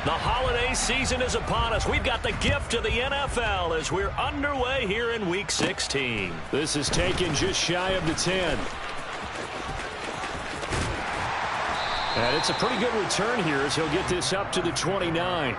The holiday season is upon us. We've got the gift of the NFL as we're underway here in Week 16. This is taken just shy of the 10. And it's a pretty good return here as he'll get this up to the 29.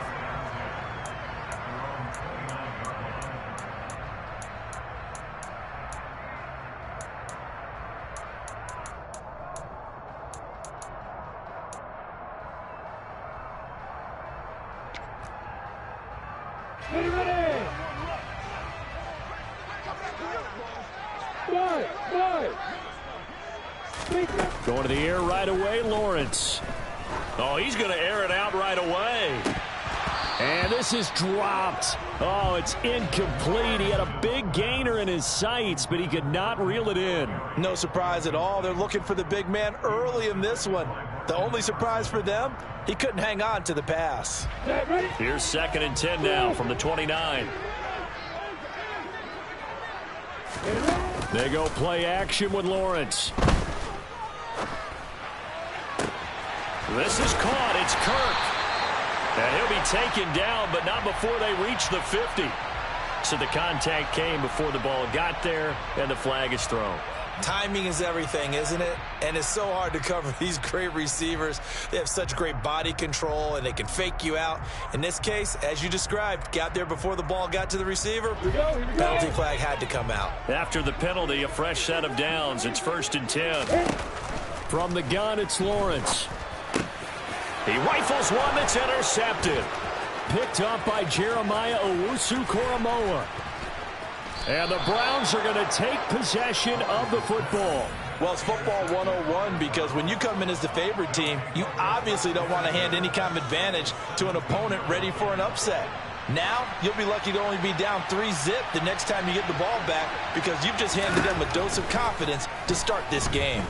Going to the air right away, Lawrence. Oh, he's going to air it out right away. And this is dropped. Oh, it's incomplete. He had a big gainer in his sights, but he could not reel it in. No surprise at all. They're looking for the big man early in this one. The only surprise for them, he couldn't hang on to the pass. Here's 2nd and 10 now from the 29. They go play action with Lawrence. This is caught. It's Kirk. And he'll be taken down, but not before they reach the 50. So the contact came before the ball got there, and the flag is thrown. Timing is everything, isn't it? And it's so hard to cover these great receivers. They have such great body control, and they can fake you out. In this case, as you described, got there before the ball got to the receiver. Penalty flag had to come out. After the penalty, a fresh set of downs. It's 1st and 10. From the gun, it's Lawrence. He rifles one that's intercepted. Picked up by Jeremiah Owusu-Koramoah. And the Browns are going to take possession of the football. Well, it's football 101 because when you come in as the favorite team, you obviously don't want to hand any kind of advantage to an opponent ready for an upset. Now, you'll be lucky to only be down 3-zip the next time you get the ball back because you've just handed them a dose of confidence to start this game.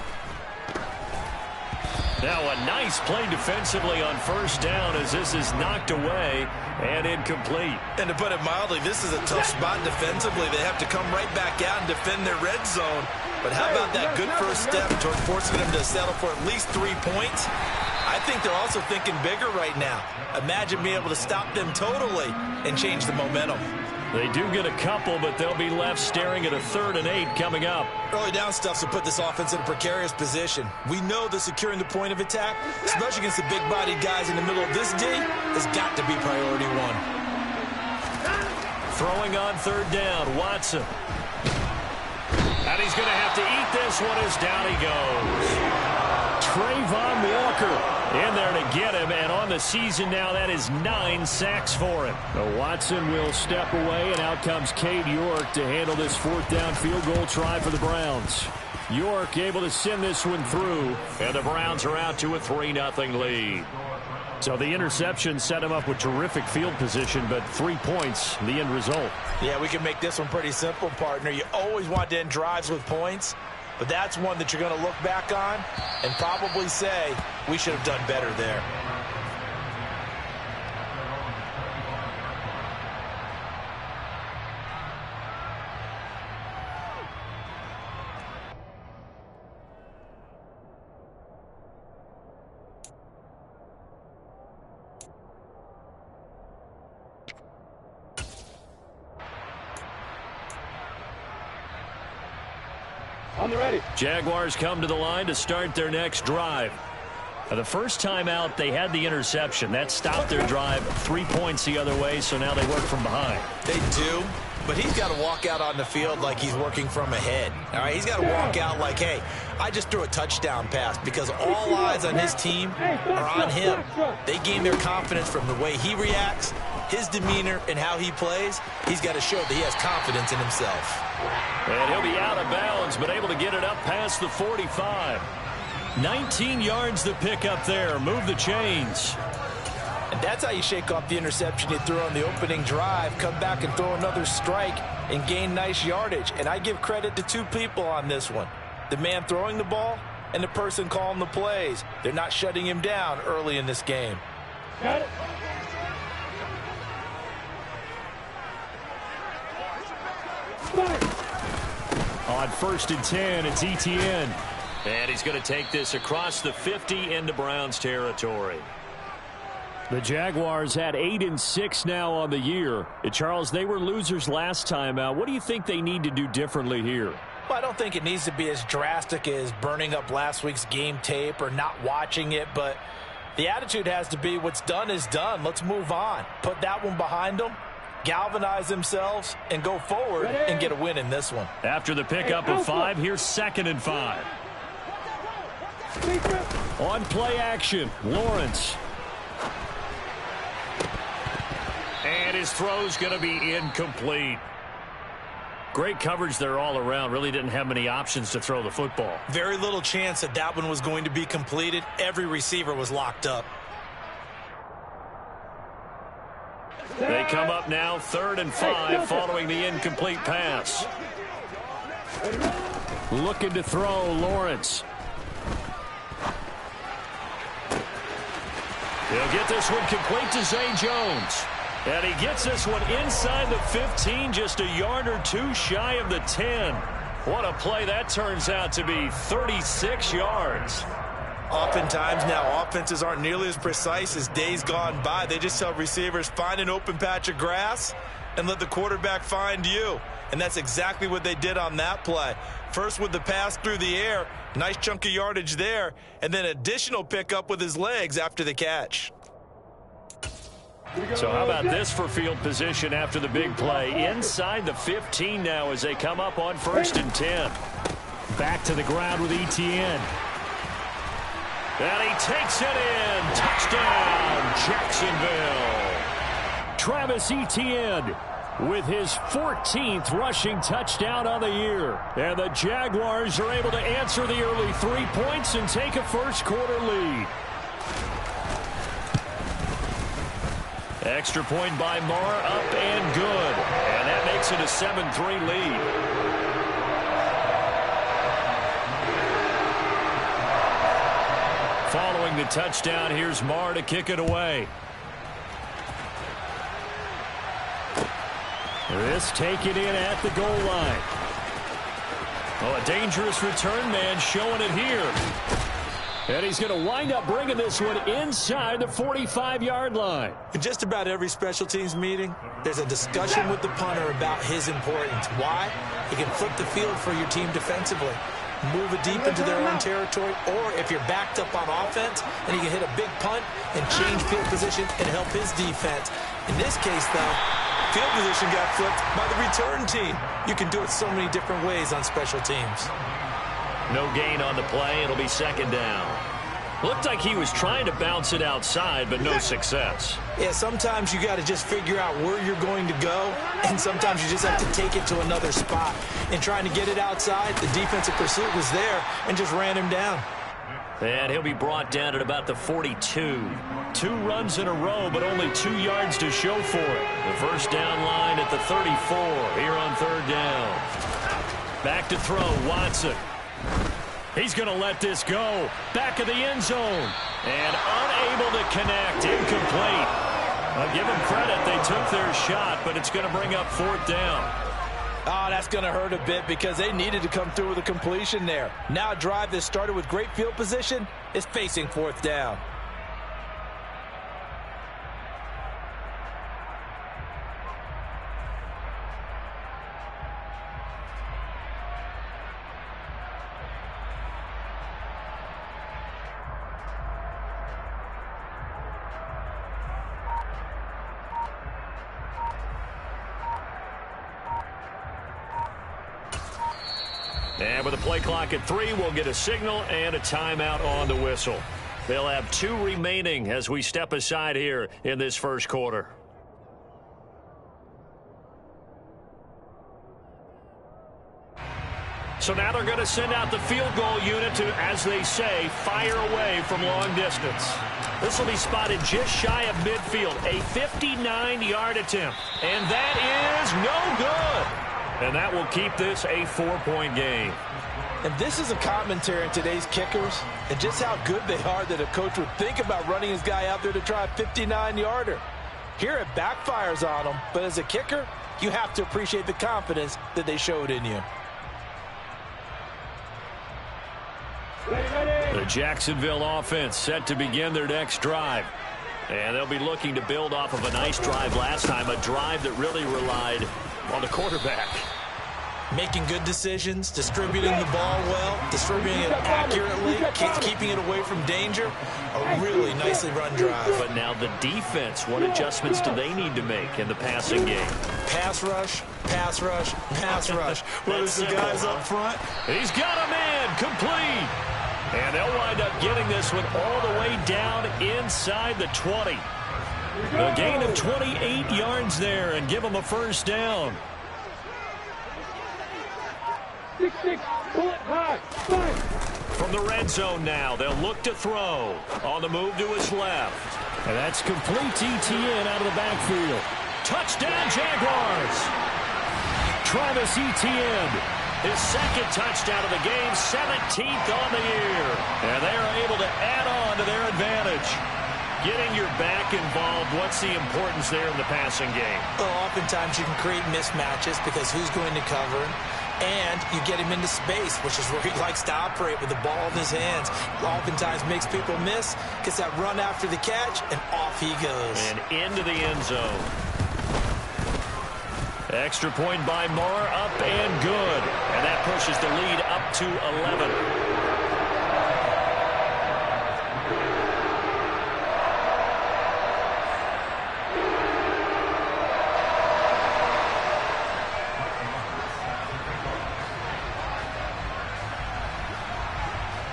Now a nice play defensively on 1st down as this is knocked away and incomplete. And to put it mildly, this is a tough spot defensively. They have to come right back out and defend their red zone. But how about that good first step toward forcing them to settle for at least 3 points? I think they're also thinking bigger right now. Imagine being able to stop them totally and change the momentum. They do get a couple, but they'll be left staring at a 3rd and 8 coming up. Early down stuff to put this offense in a precarious position. We know that securing the point of attack, especially against the big-bodied guys in the middle of this D, has got to be priority 1. Throwing on 3rd down, Watson. And he's going to have to eat this one as down he goes. Trayvon Walker in there to get him, and on the season now, that is 9 sacks for him. Watson will step away, and out comes Cade York to handle this 4th down field goal try for the Browns. York able to send this one through, and the Browns are out to a 3-0 lead. So the interception set him up with terrific field position, but 3 points, the end result. Yeah, we can make this one pretty simple, partner. You always want to end drives with points, but that's one that you're going to look back on and probably say, we should have done better there. On the ready. Jaguars come to the line to start their next drive. The first time out, they had the interception. That stopped their drive 3 points the other way, so now they work from behind. They do, but he's got to walk out on the field like he's working from ahead. All right, he's got to walk out like, hey, I just threw a touchdown pass because all eyes on his team are on him. They gain their confidence from the way he reacts, his demeanor, and how he plays. He's got to show that he has confidence in himself. And he'll be out of bounds, but able to get it up past the 45. 19 yards to pick up there. Move the chains. And that's how you shake off the interception you threw on the opening drive, come back and throw another strike and gain nice yardage. And I give credit to 2 people on this one. The man throwing the ball and the person calling the plays. They're not shutting him down early in this game. Got it. On 1st and 10, it's ETN. And he's going to take this across the 50 into Browns territory. The Jaguars had 8-6 now on the year. Charles, they were losers last time out. What do you think they need to do differently here? Well, I don't think it needs to be as drastic as burning up last week's game tape or not watching it, but the attitude has to be what's done is done. Let's move on. Put that one behind them, galvanize themselves, and go forward and get a win in this one. After the pickup of 5, here's 2nd and 5. On play action, Lawrence. And his throw's going to be incomplete. Great coverage there all around. Really didn't have many options to throw the football. Very little chance that that one was going to be completed. Every receiver was locked up. They come up now 3rd and 5 following the incomplete pass. Looking to throw, Lawrence. He'll get this one complete to Zay Jones. And he gets this one inside the 15, just a yard or two shy of the 10. What a play that turns out to be, 36 yards. Oftentimes now, offenses aren't nearly as precise as days gone by. They just tell receivers, find an open patch of grass and let the quarterback find you. And that's exactly what they did on that play. First with the pass through the air, nice chunk of yardage there, and then additional pickup with his legs after the catch. So how about this for field position after the big play? Inside the 15 now as they come up on 1st and 10. Back to the ground with Etienne. And he takes it in. Touchdown, Jacksonville. Travis Etienne with his 14th rushing touchdown on the year. And the Jaguars are able to answer the early 3 points and take a first-quarter lead. Extra point by Marr, up and good. And that makes it a 7-3 lead. Following the touchdown, here's Marr to kick it away. This taken in at the goal line. Oh, a dangerous return man showing it here. And he's going to wind up bringing this one inside the 45-yard line. In just about every special teams meeting, there's a discussion with the punter about his importance. Why? He can flip the field for your team defensively, move it deep into their own territory, or if you're backed up on offense, then he can hit a big punt and change field position and help his defense. In this case, though, field position got flipped by the return team. You can do it so many different ways on special teams. No gain on the play. It'll be 2nd down. Looked like he was trying to bounce it outside, but no success. Yeah, sometimes you got to just figure out where you're going to go, and sometimes you just have to take it to another spot. And trying to get it outside, the defensive pursuit was there and just ran him down. And he'll be brought down at about the 42. 2 runs in a row, but only 2 yards to show for it. The first down line at the 34 here on 3rd down. Back to throw, Watson. He's going to let this go. Back of the end zone. And unable to connect. Incomplete. I'll give them credit. They took their shot, but it's going to bring up 4th down. Oh, that's going to hurt a bit because they needed to come through with a completion there. Now a drive that started with great field position is facing 4th down. And with the play clock at 3, we'll get a signal and a timeout on the whistle. They'll have 2 remaining as we step aside here in this first quarter. So now they're going to send out the field goal unit to, as they say, fire away from long distance. This will be spotted just shy of midfield, a 59-yard attempt. And that is no good. And that will keep this a 4-point game. And this is a commentary on today's kickers and just how good they are that a coach would think about running his guy out there to try a 59-yarder. Here it backfires on him, but as a kicker, you have to appreciate the confidence that they showed in you. The Jacksonville offense set to begin their next drive. And they'll be looking to build off of a nice drive last time, a drive that really relied on the quarterback. Making good decisions, distributing the ball well, distributing it accurately, keeping it away from danger. A really nicely run drive. But now the defense, what adjustments do they need to make in the passing game? Pass rush, pass rush, pass rush. What is the guys up front? He's got a man, complete. And they'll wind up getting this one all the way down inside the 20. A gain of 28 yards there and give them a first down. 6-6, pull it high, 5. From the red zone now, they'll look to throw. On the move to his left. And that's complete Etienne out of the backfield. Touchdown, Jaguars. Travis Etienne. His second touchdown of the game, 17th on the year. And they are able to add on to their advantage. Getting your back involved, what's the importance there in the passing game? Well, oftentimes you can create mismatches because who's going to cover him? And you get him into space, which is where he likes to operate with the ball in his hands. Oftentimes makes people miss, gets that run after the catch, and off he goes. And into the end zone. Extra point by Marr, up and good. And that pushes the lead up to 11.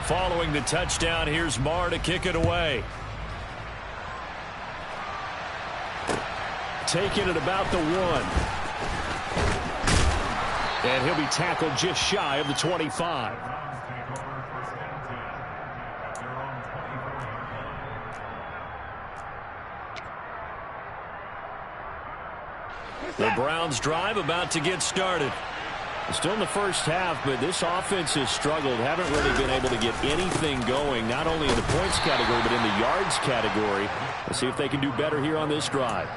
Following the touchdown, here's Marr to kick it away. Taking it about the 1. And he'll be tackled just shy of the 25. The Browns drive about to get started. Still in the first half, but this offense has struggled. Haven't really been able to get anything going, not only in the points category, but in the yards category. Let's see if they can do better here on this drive.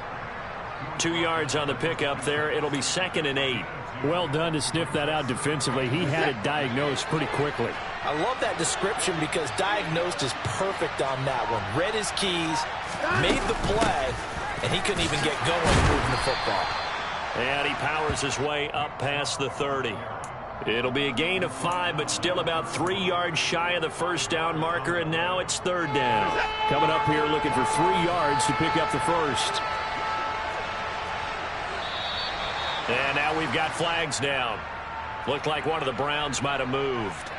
2 yards on the pickup there. It'll be 2nd and 8. Well done to sniff that out defensively. He had it diagnosed pretty quickly. I love that description because diagnosed is perfect on that one. Read his keys, made the play, and he couldn't even get going moving the football. And he powers his way up past the 30. It'll be a gain of 5, but still about 3 yards shy of the first down marker, and now it's 3rd down. Coming up here looking for 3 yards to pick up the first. And now we've got flags down. Looked like one of the Browns might have moved.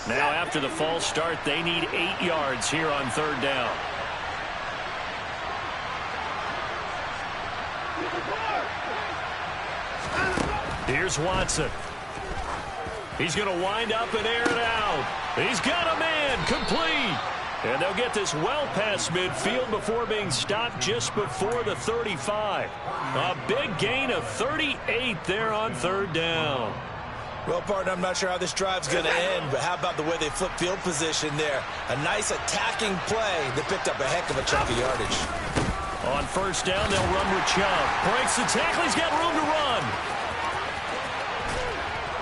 Now after the false start, they need 8 yards here on 3rd down. Here's Watson. He's going to wind up and air it out. He's got a man, complete. And they'll get this well past midfield before being stopped just before the 35. A big gain of 38 there on 3rd down. Well, partner, I'm not sure how this drive's going to end, but how about the way they flip field position there? A nice attacking play that picked up a heck of a chunk of yardage. On 1st down, they'll run with Chubb. Breaks the tackle. He's got room to run.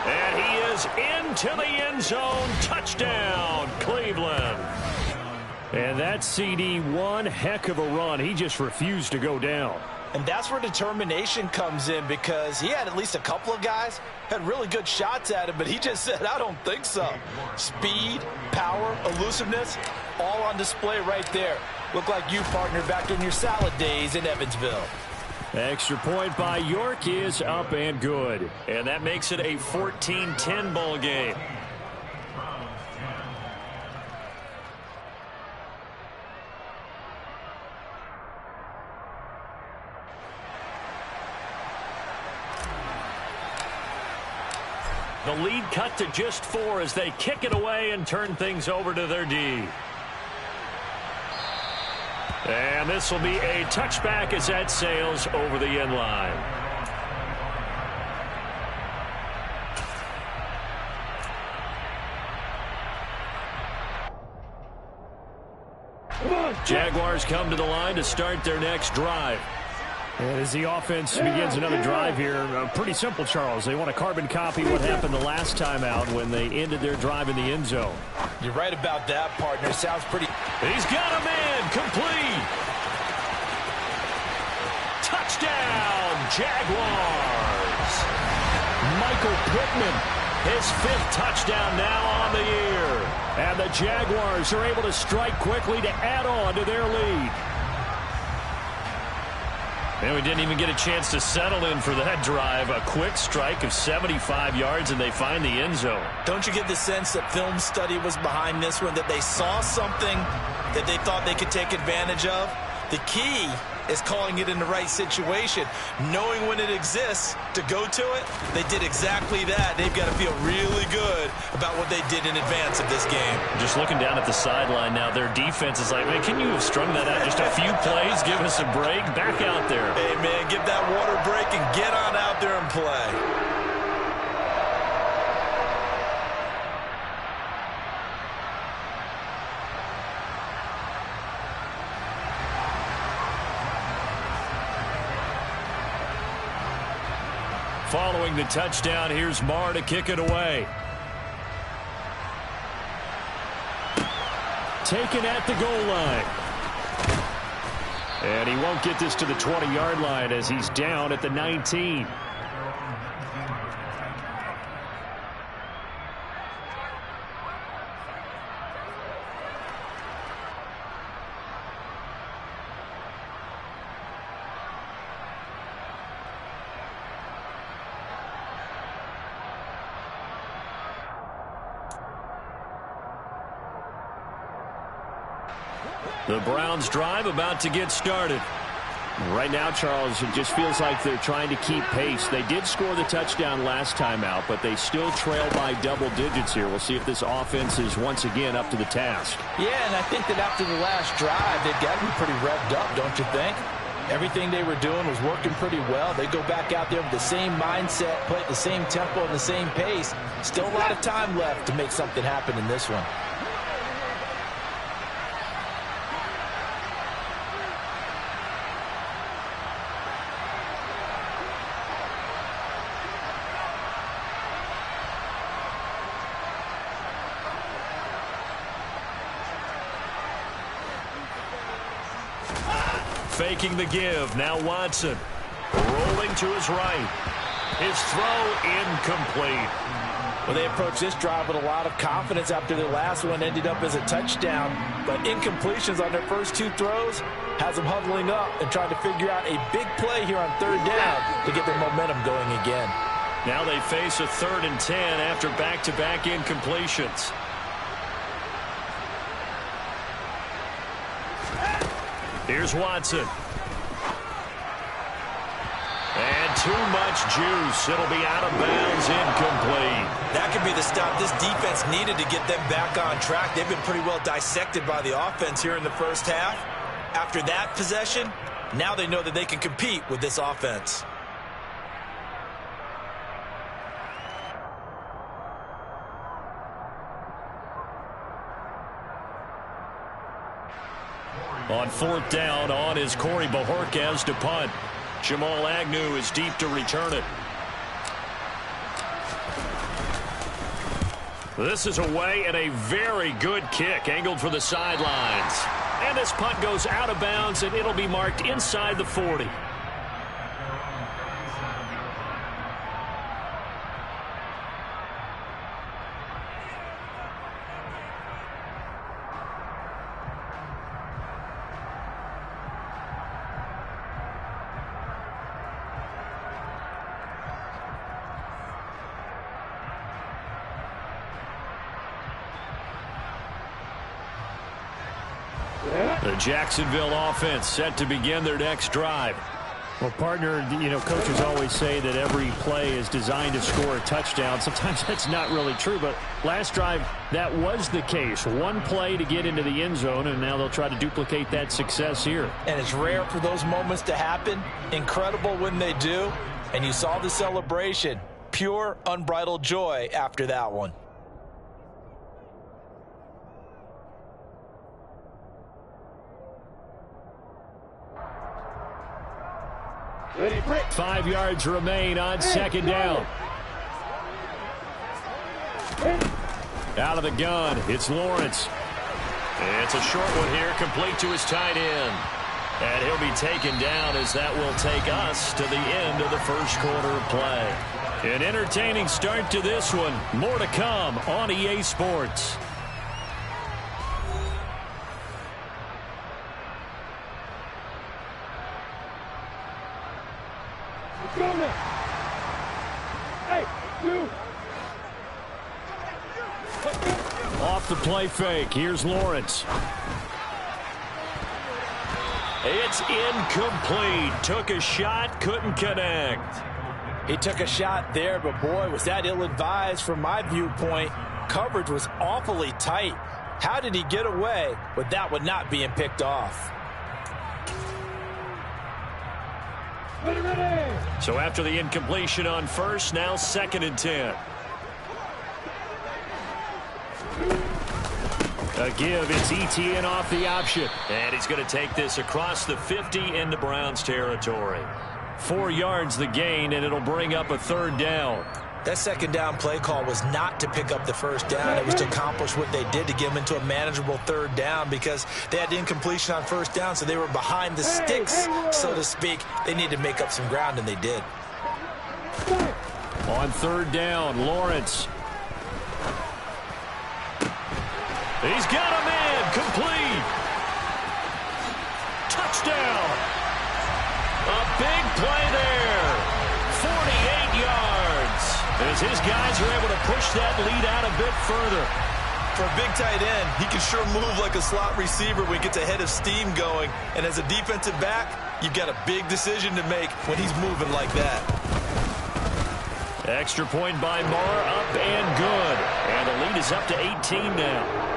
And he is into the end zone. Touchdown, Cleveland. And that CD, one heck of a run. He just refused to go down. And that's where determination comes in, because he had at least a couple of guys had really good shots at him, but he just said, I don't think so. Speed, power, elusiveness, all on display right there. Look like you, partner, back in your salad days in Evansville. Extra point by York is up and good. And that makes it a 14-10 ball game. The lead cut to just 4 as they kick it away and turn things over to their D. And this will be a touchback as that sails over the end line. Jaguars come to the line to start their next drive. And as the offense begins another drive here, pretty simple, Charles. They want to carbon copy what happened the last time out when they ended their drive in the end zone. You're right about that, partner. Sounds pretty. He's got a man. Complete. Touchdown, Jaguars. Michael Pittman, his 5th touchdown now on the year. And the Jaguars are able to strike quickly to add on to their lead. And we didn't even get a chance to settle in for that drive. A quick strike of 75 yards, and they find the end zone. Don't you get the sense that film study was behind this one, that they saw something that they thought they could take advantage of? The key is calling it in the right situation, knowing when it exists to go to it. They did exactly that. They've got to feel really good about what they did in advance of this game. Just looking down at the sideline now, their defense is like, man, can you have strung that out just a few plays? Give us a break. Back out there. Hey, man, give that water break and get on out there and play. Following the touchdown, here's Marr to kick it away. Taken at the goal line. And he won't get this to the 20-yard line as he's down at the 19. The Browns drive about to get started. Right now, Charles, it just feels like they're trying to keep pace. They did score the touchdown last time out, but they still trail by double digits here. We'll see if this offense is once again up to the task. Yeah, and I think that after the last drive, they've got to be pretty revved up, don't you think? Everything they were doing was working pretty well. They go back out there with the same mindset, play at the same tempo and the same pace. Still a lot of time left to make something happen in this one. Faking the give. Now Watson. Rolling to his right. His throw incomplete. Well, they approached this drive with a lot of confidence after their last one ended up as a touchdown. But incompletions on their first 2 throws has them huddling up and trying to figure out a big play here on 3rd down to get their momentum going again. Now they face a 3rd and 10 after back-to-back incompletions. Here's Watson. And too much juice. It'll be out of bounds, incomplete. That could be the stop this defense needed to get them back on track. They've been pretty well dissected by the offense here in the first half. After that possession, now they know that they can compete with this offense. On 4th down, on is Corey Bojorquez to punt. Jamal Agnew is deep to return it. This is away and a very good kick angled for the sidelines. And this punt goes out of bounds, and it'll be marked inside the 40. The Jacksonville offense set to begin their next drive. Well, partner, you know, coaches always say that every play is designed to score a touchdown. Sometimes that's not really true, but last drive, that was the case. One play to get into the end zone, and now they'll try to duplicate that success here. And it's rare for those moments to happen. Incredible when they do. And you saw the celebration. Pure, unbridled joy after that one. Ready, break. 5 yards remain on 2nd down. Out of the gun, it's Lawrence. It's a short one here, complete to his tight end. And he'll be taken down as that will take us to the end of the first quarter of play. An entertaining start to this one. More to come on EA Sports. Go now. Hey, you. Off the play fake. Here's Lawrence. It's incomplete. Took a shot, couldn't connect. He took a shot there, but boy, was that ill-advised from my viewpoint. Coverage was awfully tight. How did he get away with that one not being picked off? Ready. So after the incompletion on first, now 2nd and 10. A give, it's ETN off the option. And he's going to take this across the 50 into Browns territory. 4 yards the gain, and it'll bring up a 3rd down. That 2nd down play call was not to pick up the 1st down. It was to accomplish what they did to get them into a manageable 3rd down because they had incompletion on 1st down, so they were behind the sticks, so to speak. They needed to make up some ground, and they did. On 3rd down, Lawrence. He's got a man, complete. Touchdown. A big play there. 48 yards. As his guys are able to push that lead out a bit further. For a big tight end, he can sure move like a slot receiver when he gets a head of steam going. And as a defensive back, you've got a big decision to make when he's moving like that. Extra point by Marr, up and good. And the lead is up to 18 now.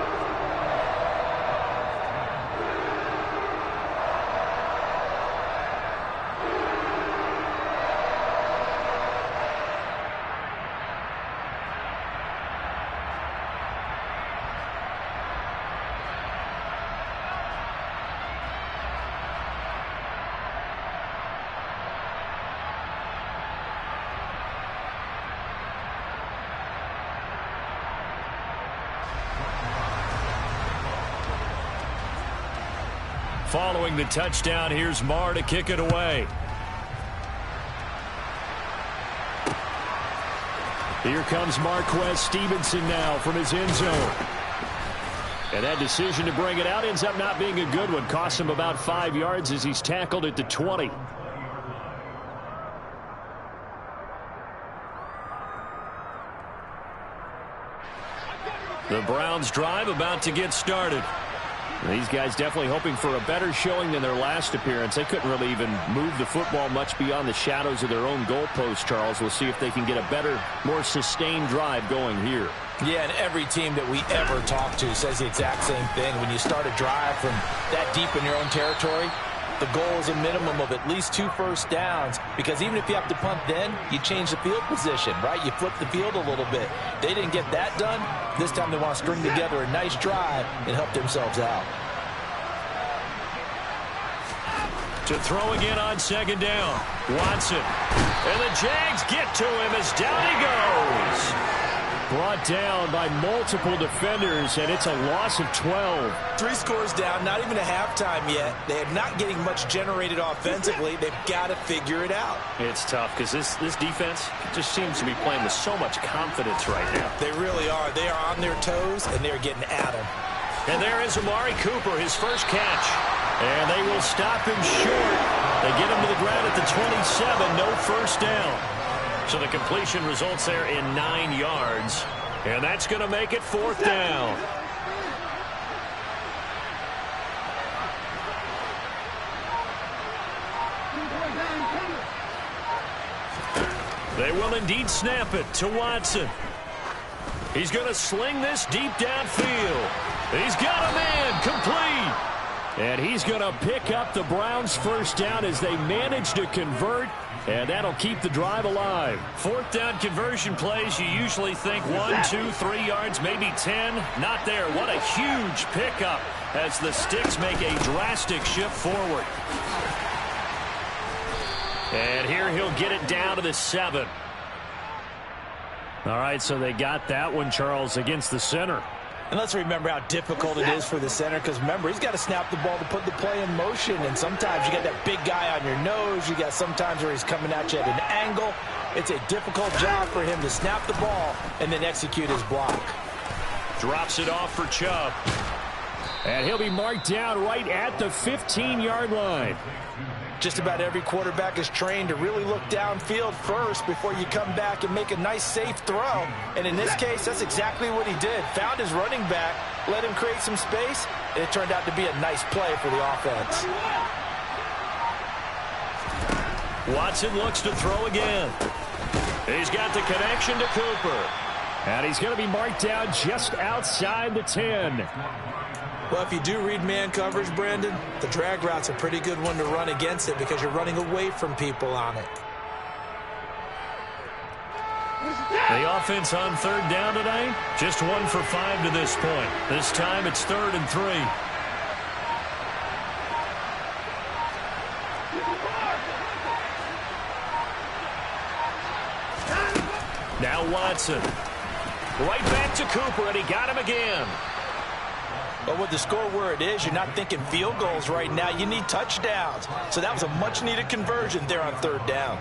Following the touchdown, here's Marr to kick it away. Here comes Marquez Stevenson now from his end zone. And that decision to bring it out ends up not being a good one. Costs him about 5 yards as he's tackled at the 20. The Browns drive about to get started. These guys definitely hoping for a better showing than their last appearance. They couldn't really even move the football much beyond the shadows of their own goalpost, Charles. We'll see if they can get a better, more sustained drive going here. Yeah, and every team that we ever talk to says the exact same thing. When you start a drive from that deep in your own territory, the goal is a minimum of at least 2 first downs, because even if you have to punt then, you change the field position, right? You flip the field a little bit. They didn't get that done. This time they want to string together a nice drive and help themselves out. To throw again on 2nd down. Watson. And the Jags get to him as down he goes. Brought down by multiple defenders, and it's a loss of 12. 3 scores down, not even a halftime yet. They are not getting much generated offensively. They've got to figure it out. It's tough because this defense just seems to be playing with so much confidence right now. They really are. They are on their toes, and they're getting at them. And there is Amari Cooper, his first catch. And they will stop him short. They get him to the ground at the 27, no first down. So the completion results there in 9 yards. And that's going to make it 4th down. They will indeed snap it to Watson. He's going to sling this deep downfield. He's got a man, complete. And he's going to pick up the Browns' first down as they manage to convert. And that'll keep the drive alive. 4th down conversion plays, you usually think 1, 2, 3 yards, maybe 10. Not there. What a huge pickup as the Sticks make a drastic shift forward. And here he'll get it down to the 7. All right, so they got that one, Charles, against the center. And let's remember how difficult it is for the center, because remember, he's got to snap the ball to put the play in motion, and sometimes you got that big guy on your nose. You got sometimes where he's coming at you at an angle. It's a difficult job for him to snap the ball and then execute his block. Drops it off for Chubb. And he'll be marked down right at the 15-yard line. Just about every quarterback is trained to really look downfield first before you come back and make a nice, safe throw. And in this case, that's exactly what he did. Found his running back, let him create some space, and it turned out to be a nice play for the offense. Watson looks to throw again. He's got the connection to Cooper. And he's going to be marked down just outside the 10. Well, if you do read man coverage, Brandon, the drag route's a pretty good one to run against it because you're running away from people on it. The offense on third down tonight, just 1 for 5 to this point. This time it's 3rd and 3. Now Watson. Right back to Cooper, and he got him again. But with the score where it is, you're not thinking field goals right now. You need touchdowns. So that was a much-needed conversion there on 3rd down.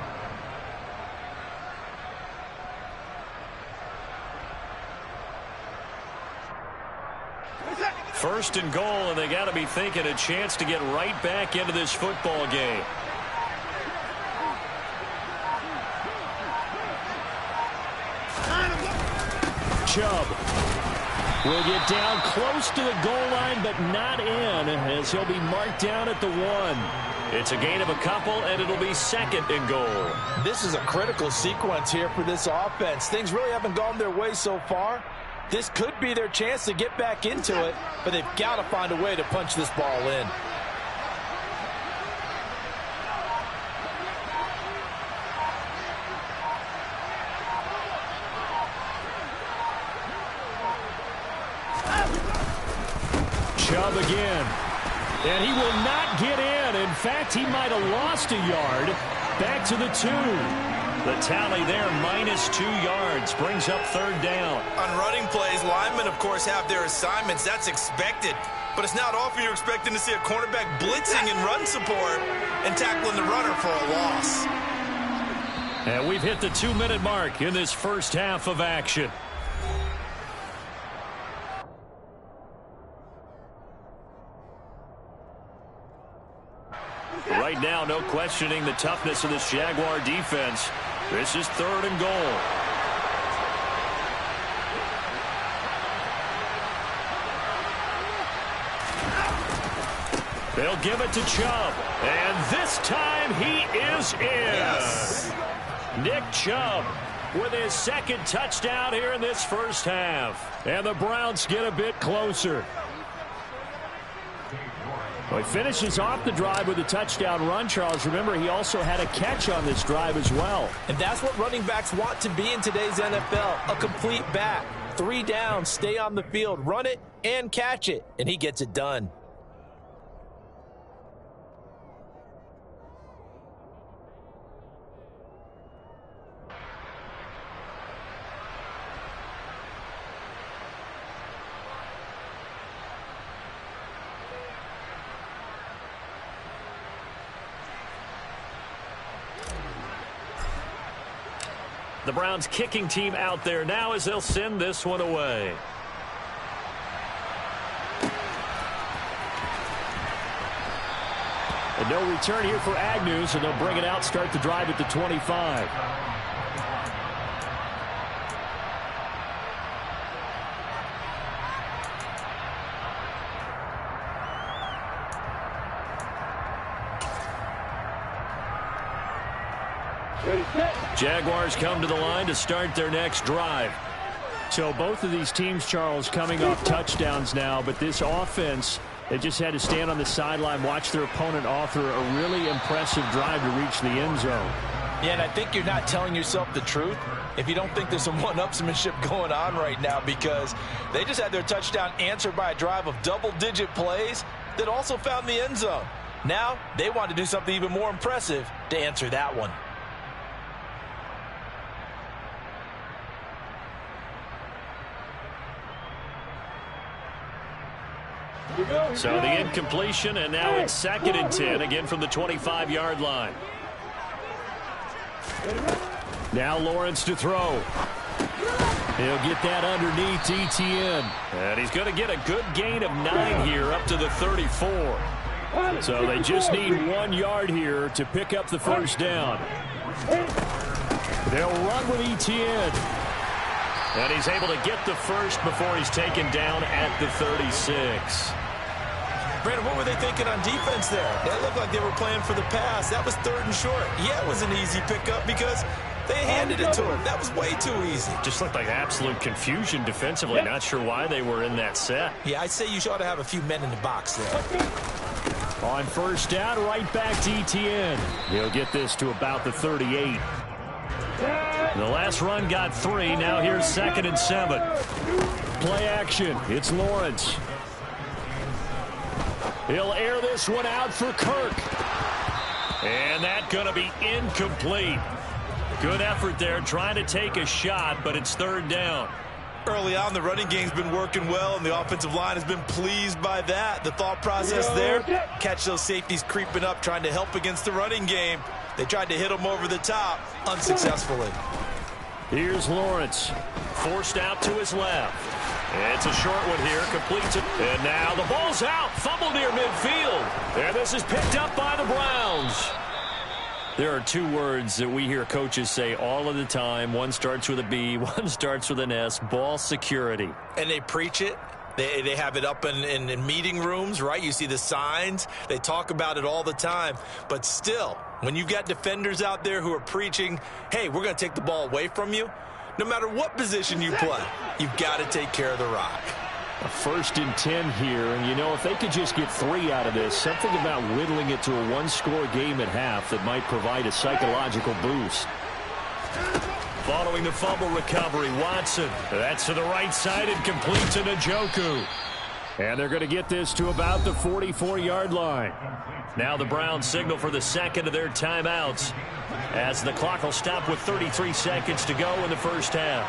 First and goal, and they got to be thinking a chance to get right back into this football game. Chubb will get down close to the goal line, but not in, as he'll be marked down at the 1. It's a gain of a couple, and it'll be 2nd and goal. This is a critical sequence here for this offense. Things really haven't gone their way so far. This could be their chance to get back into it, but they've got to find a way to punch this ball in. Chubb again. And he will not get in. In fact, he might have lost a yard. Back to the 2. The tally there, -2 yards, brings up 3rd down. On running plays, linemen, of course, have their assignments. That's expected. But it's not often you're expecting to see a cornerback blitzing in run support and tackling the runner for a loss. And we've hit the 2-minute mark in this first half of action. Right now, no questioning the toughness of this Jaguar defense. This is 3rd and goal. They'll give it to Chubb. And this time he is in. Yes. Nick Chubb with his 2nd touchdown here in this first half. And the Browns get a bit closer. Well, he finishes off the drive with a touchdown run, Charles. Remember, he also had a catch on this drive as well. And that's what running backs want to be in today's NFL, a complete back. 3 downs, stay on the field, run it, and catch it. And he gets it done. The Browns kicking team out there now as they'll send this one away. And no return here for Agnew, so they'll bring it out, start the drive at the 25. Jaguars come to the line to start their next drive. So both of these teams, Charles, coming off touchdowns now, but this offense, they just had to stand on the sideline, watch their opponent author a really impressive drive to reach the end zone. Yeah, and I think you're not telling yourself the truth if you don't think there's some one-upsmanship going on right now, because they just had their touchdown answered by a drive of double-digit plays that also found the end zone. Now they want to do something even more impressive to answer that one. So the incompletion, and now it's 2nd and 10, again from the 25-yard line. Now Lawrence to throw. He'll get that underneath Etienne. And he's going to get a good gain of 9 here up to the 34. So they just need 1 yard here to pick up the first down. They'll run with Etienne. And he's able to get the first before he's taken down at the 36. Brandon, what were they thinking on defense there? That looked like they were playing for the pass. That was 3rd and short. Yeah, it was an easy pickup because they handed it to him. That was way too easy. Just looked like absolute confusion defensively. Not sure why they were in that set. Yeah, I'd say you ought to have a few men in the box there. On first down, right back to Etienne. He'll get this to about the 38. The last run got 3. Now here's 2nd and 7. Play action. It's Lawrence. He'll air this one out for Kirk. And that's going to be incomplete. Good effort there trying to take a shot, but it's 3rd down. Early on, the running game's been working well, and the offensive line has been pleased by that. The thought process there, catch those safeties creeping up, trying to help against the running game. They tried to hit them over the top, unsuccessfully. Here's Lawrence. Forced out to his left. It's a short one here, completes it. And now the ball's out, fumbled near midfield. And this is picked up by the Browns. There are 2 words that we hear coaches say all of the time. One starts with a B, one starts with an S, ball security. And they preach it. They have it up in meeting rooms, right? You see the signs. They talk about it all the time. But still, when you've got defenders out there who are preaching, hey, we're going to take the ball away from you, no matter what position you play, you've got to take care of the rock. A 1st and 10 here, and you know, if they could just get 3 out of this, something about whittling it to a 1-score game at half that might provide a psychological boost. Following the fumble recovery, Watson. That's to the right side and completes to Njoku. And they're going to get this to about the 44-yard line. Now the Browns signal for the 2nd of their timeouts as the clock will stop with 33 seconds to go in the first half.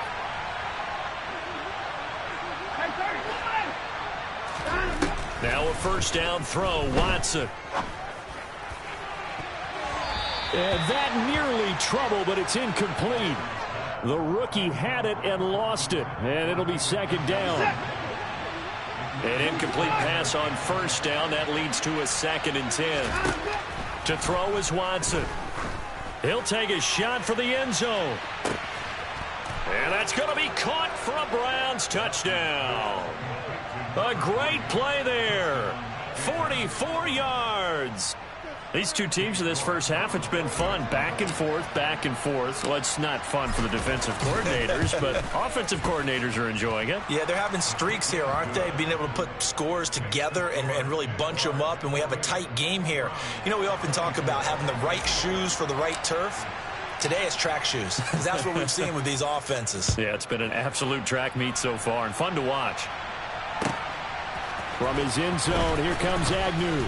Now a first down throw, Watson. And that nearly trouble, but it's incomplete. The rookie had it and lost it, and it'll be 2nd down. An incomplete pass on first down. That leads to a 2nd and 10. To throw is Watson. He'll take a shot for the end zone. And that's going to be caught for a Browns touchdown. A great play there. 44 yards. These 2 teams in this first half, it's been fun. Back and forth, back and forth. Well, it's not fun for the defensive coordinators, but offensive coordinators are enjoying it. Yeah, they're having streaks here, aren't they? Being able to put scores together and really bunch them up, and we have a tight game here. You know, we often talk about having the right shoes for the right turf. Today it's track shoes, because that's what we've seen with these offenses. Yeah, it's been an absolute track meet so far, and fun to watch. From his end zone, here comes Agnew.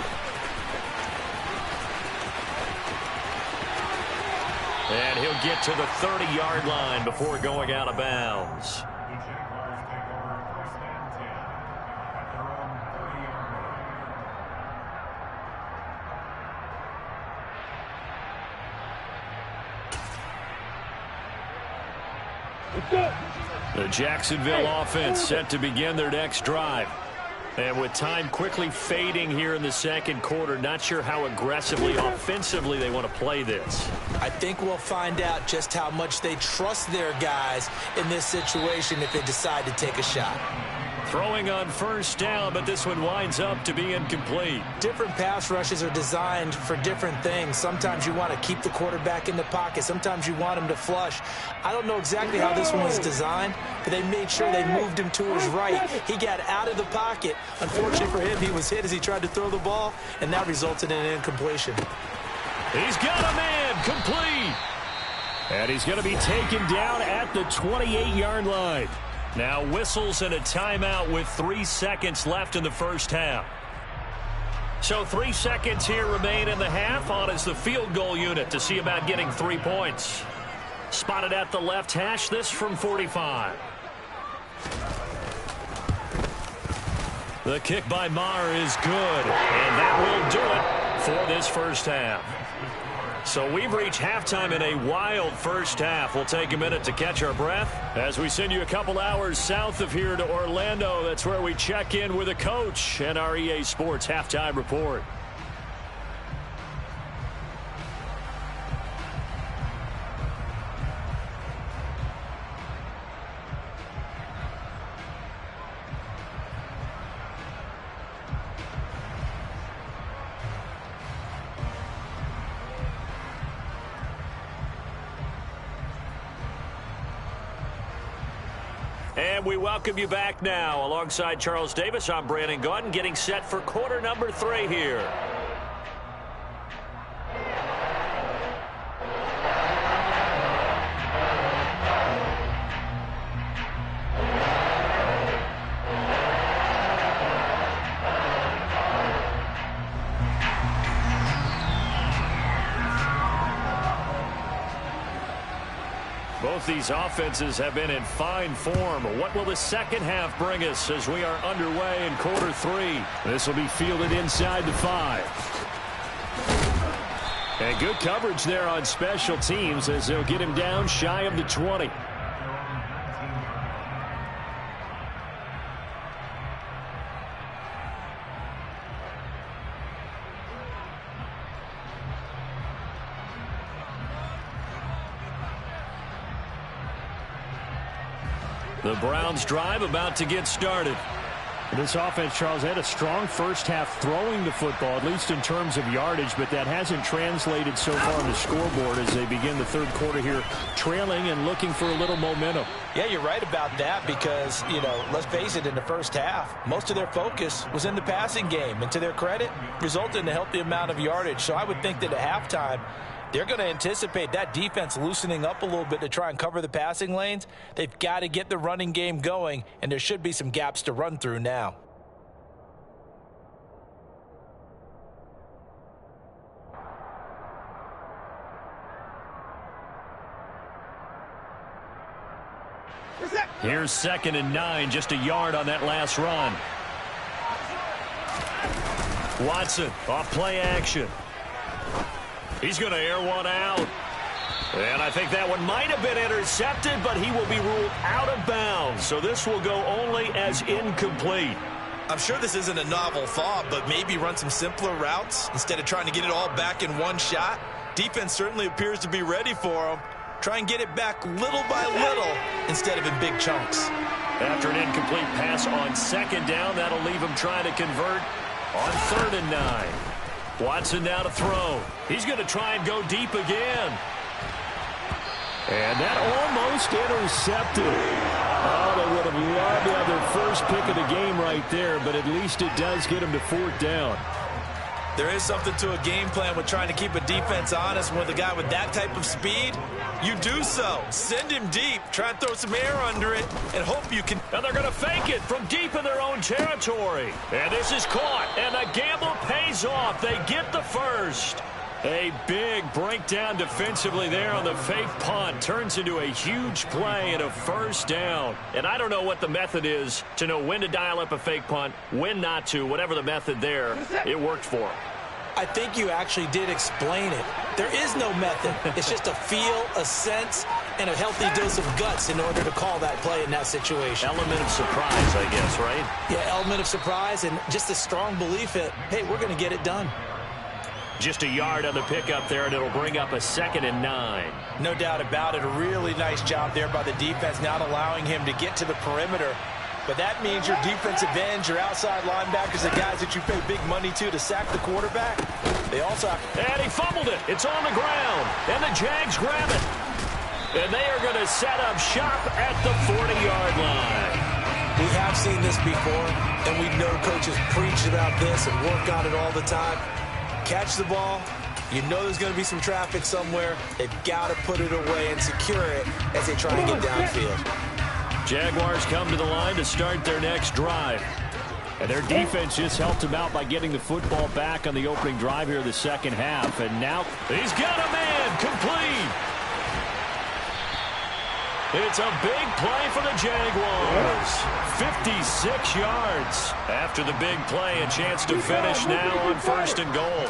And he'll get to the 30-yard line before going out of bounds. The Jacksonville offense set to begin their next drive. And with time quickly fading here in the 2nd quarter, not sure how aggressively, offensively they want to play this. I think we'll find out just how much they trust their guys in this situation if they decide to take a shot. Throwing on first down, but this one winds up to be incomplete. Different pass rushes are designed for different things. Sometimes you want to keep the quarterback in the pocket. Sometimes you want him to flush. I don't know exactly how this one was designed, but they made sure they moved him to his right. He got out of the pocket. Unfortunately for him, he was hit as he tried to throw the ball, and that resulted in an incompletion. He's got a man, complete. And he's going to be taken down at the 28-yard line. Now whistles and a timeout with 3 seconds left in the first half. So 3 seconds here remain in the half. On is the field goal unit to see about getting 3 points. Spotted at the left hash, this from 45. The kick by Maher is good, and that will do it for this first half. So we've reached halftime in a wild first half. We'll take a minute to catch our breath as we send you a couple hours south of here to Orlando. That's where we check in with a coach and our EA Sports halftime report. And we welcome you back now. Alongside Charles Davis, I'm Brandon Gaudin, getting set for quarter number 3 here. Both these offenses have been in fine form. What will the second half bring us as we are underway in quarter 3? This will be fielded inside the 5. And good coverage there on special teams as they'll get him down shy of the 20. The Browns drive about to get started. This offense, Charles, had a strong first half throwing the football, at least in terms of yardage, but that hasn't translated so far on the scoreboard as they begin the third quarter here, trailing and looking for a little momentum. Yeah, you're right about that because, let's face it, in the first half, most of their focus was in the passing game, and to their credit, resulted in a healthy amount of yardage. So I would think that at halftime, they're going to anticipate that defense loosening up a little bit to try and cover the passing lanes. They've got to get the running game going, and there should be some gaps to run through now. Here's 2nd and 9, just a yard on that last run. Watson off play action. He's going to air one out. And I think that one might have been intercepted, but he will be ruled out of bounds. So this will go only as incomplete. I'm sure this isn't a novel thought, but maybe run some simpler routes instead of trying to get it all back in one shot. Defense certainly appears to be ready for him. Try and get it back little by little instead of in big chunks. After an incomplete pass on 2nd down, that'll leave him trying to convert on 3rd and 9. Watson now to throw. He's going to try and go deep again. And that almost intercepted. Oh, they would have loved to have their first pick of the game right there, but at least it does get them to 4th down. There is something to a game plan with trying to keep a defense honest. With a guy with that type of speed, you do so. Send him deep. Try and throw some air under it and hope you can. And they're going to fake it from deep in their own territory. And this is caught, and the gamble pays off. They get the first. A big breakdown defensively there on the fake punt. Turns into a huge play and a 1st down. And I don't know what the method is to know when to dial up a fake punt, when not to. Whatever the method there, it worked for him. I think you actually did explain it. There is no method. It's just a feel, a sense, and a healthy dose of guts in order to call that play in that situation. Element of surprise, I guess, right? Yeah, element of surprise and just a strong belief that, hey, we're going to get it done. Just a yard on the pickup there, and it'll bring up a 2nd and 9. No doubt about it. A really nice job there by the defense, not allowing him to get to the perimeter. But that means your defensive ends, your outside linebackers, the guys that you pay big money to sack the quarterback, they also have... And he fumbled it. It's on the ground. And the Jags grab it. And they are going to set up shop at the 40-yard line. We have seen this before, and we know coaches preach about this and work on it all the time. Catch the ball. You know there's going to be some traffic somewhere. They've got to put it away and secure it as they try and get downfield. Jaguars come to the line to start their next drive. And their defense just helped them out by getting the football back on the opening drive here of the second half. And now he's got a man complete. It's a big play for the Jaguars. 56 yards. After the big play, a chance to finish now on 1st and goal.